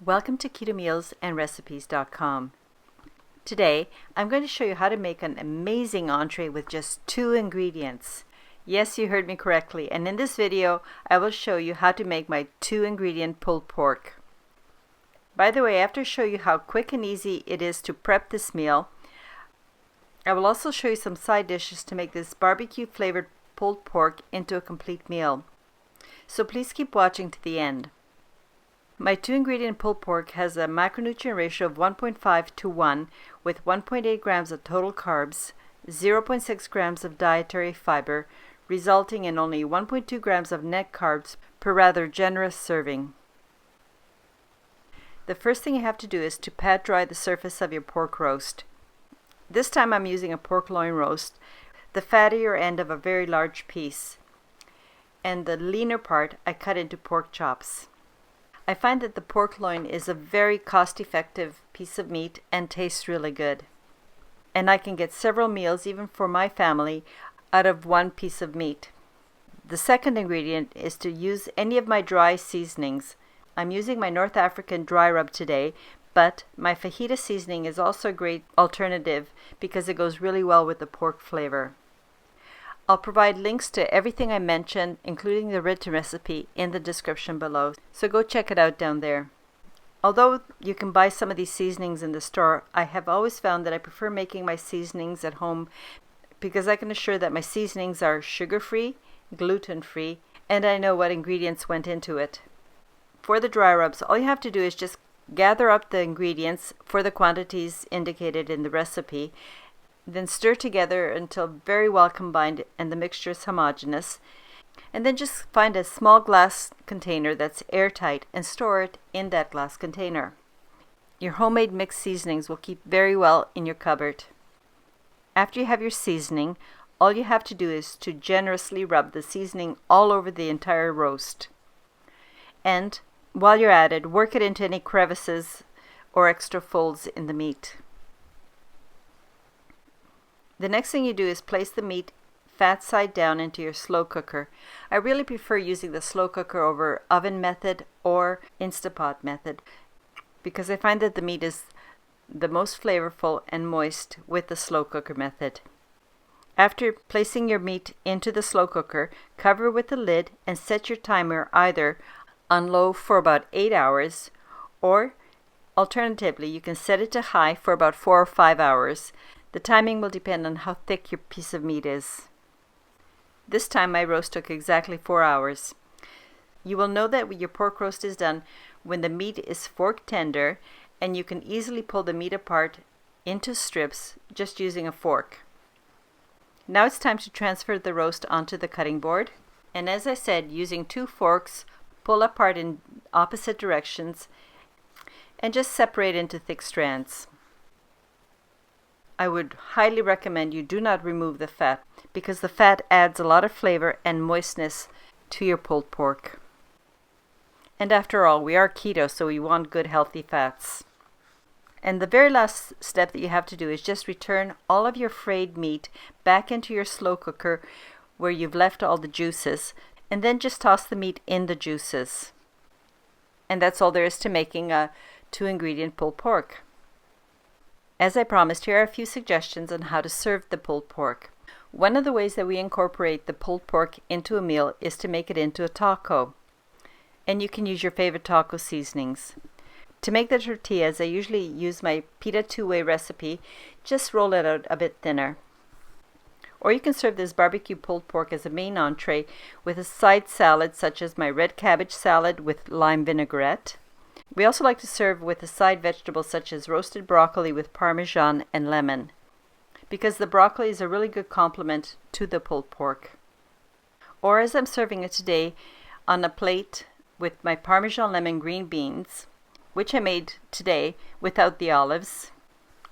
Welcome to KetoMealsAndRecipes.com. Today, I'm going to show you how to make an amazing entree with just 2 ingredients. Yes, you heard me correctly, and in this video, I will show you how to make my 2-ingredient pulled pork. By the way, after I show you how quick and easy it is to prep this meal, I will also show you some side dishes to make this barbecue flavored pulled pork into a complete meal. So please keep watching to the end. My 2-ingredient pulled pork has a macronutrient ratio of 1.5 to 1 with 1.8 grams of total carbs, 0.6 grams of dietary fiber, resulting in only 1.2 grams of net carbs per rather generous serving. The first thing you have to do is to pat dry the surface of your pork roast. This time I'm using a pork loin roast, the fattier end of a very large piece, and the leaner part I cut into pork chops. I find that the pork loin is a very cost-effective piece of meat and tastes really good. And I can get several meals, even for my family, out of one piece of meat. The second ingredient is to use any of my dry seasonings. I'm using my North African dry rub today, but my Fajita Seasoning is also a great alternative because it goes really well with the pork flavor. I'll provide links to everything I mentioned, including the written recipe, in the description below, so go check it out down there. Although you can buy some of these seasonings in the store, I have always found that I prefer making my seasonings at home because I can assure that my seasonings are sugar-free, gluten-free, and I know what ingredients went into it. For the dry rubs, all you have to do is just gather up the ingredients for the quantities indicated in the recipe, then stir together until very well combined and the mixture is homogeneous. And then just find a small glass container that's airtight and store it in that glass container. Your homemade mixed seasonings will keep very well in your cupboard. After you have your seasoning, all you have to do is to generously rub the seasoning all over the entire roast. And while you're at it, work it into any crevices or extra folds in the meat. The next thing you do is place the meat fat side down into your slow cooker. I really prefer using the slow cooker over oven method or Instapot method because I find that the meat is the most flavorful and moist with the slow cooker method. After placing your meat into the slow cooker, cover with the lid and set your timer either on low for about 8 hours, or alternatively you can set it to high for about 4 or 5 hours. The timing will depend on how thick your piece of meat is. This time my roast took exactly 4 hours. You will know that your pork roast is done when the meat is fork tender and you can easily pull the meat apart into strips just using a fork. Now it's time to transfer the roast onto the cutting board. And as I said, using 2 forks, pull apart in opposite directions and just separate into thick strands. I would highly recommend you do not remove the fat because the fat adds a lot of flavor and moistness to your pulled pork. And after all, we are keto, so we want good healthy fats. And the very last step that you have to do is just return all of your frayed meat back into your slow cooker where you've left all the juices, and then just toss the meat in the juices. And that's all there is to making a 2-ingredient pulled pork. As I promised, here are a few suggestions on how to serve the pulled pork. One of the ways that we incorporate the pulled pork into a meal is to make it into a taco. And you can use your favorite taco seasonings. To make the tortillas, I usually use my pita 2-way recipe, just roll it out a bit thinner. Or you can serve this barbecue pulled pork as a main entree with a side salad such as my red cabbage salad with lime vinaigrette. We also like to serve with a side vegetable such as roasted broccoli with parmesan and lemon, because the broccoli is a really good complement to the pulled pork. Or as I'm serving it today on a plate with my parmesan lemon green beans, which I made today without the olives,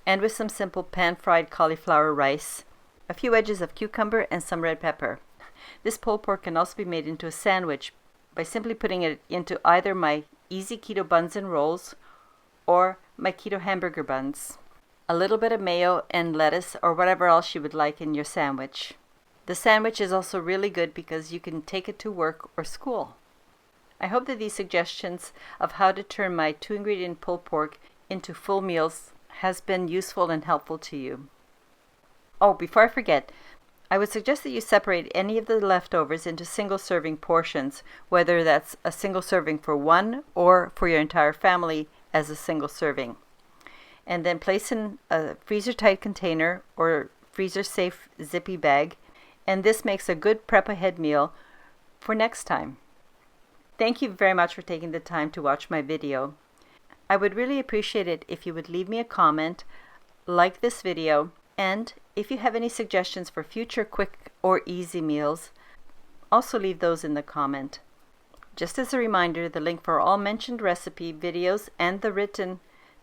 and with some simple pan-fried cauliflower rice, a few edges of cucumber and some red pepper. This pulled pork can also be made into a sandwich by simply putting it into either my easy keto buns and rolls or my keto hamburger buns. A little bit of mayo and lettuce or whatever else you would like in your sandwich. The sandwich is also really good because you can take it to work or school. I hope that these suggestions of how to turn my 2-ingredient pulled pork into full meals has been useful and helpful to you. Oh, before I forget, I would suggest that you separate any of the leftovers into single serving portions, whether that's a single serving for one or for your entire family as a single serving. And then place in a freezer-tight container or freezer-safe zippy bag, and this makes a good prep-ahead meal for next time. Thank you very much for taking the time to watch my video. I would really appreciate it if you would leave me a comment, like this video, and if you have any suggestions for future quick or easy meals, also leave those in the comment. Just as a reminder, the link for all mentioned recipe videos and the written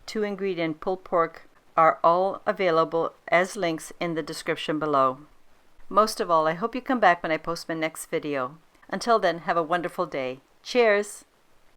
2-ingredient pulled pork are all available as links in the description below. Most of all, I hope you come back when I post my next video. Until then, have a wonderful day. Cheers!